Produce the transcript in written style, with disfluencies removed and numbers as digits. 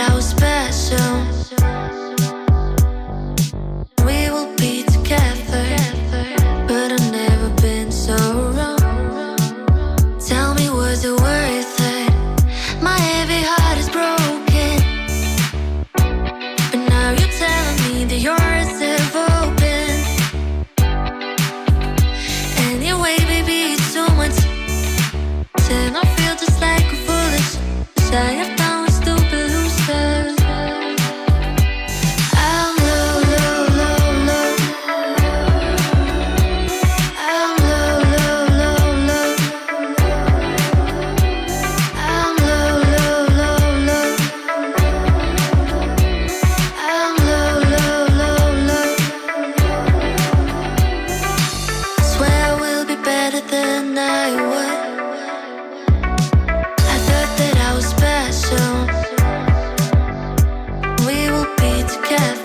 I was special. We will be together, but I've never been so wrong. Tell me, was it worth it? My heavy heart is broken, but now you're telling me that yours is open. Anyway, baby, it's too much. Then I feel just like a foolish. I have found a stupid loser. I'm low, low, low, low. I'm low, low, low, low. I'm low, low, low, low. I'm low, low, low, low. Swear I will be better than I was. I thought that I was special. We will be together.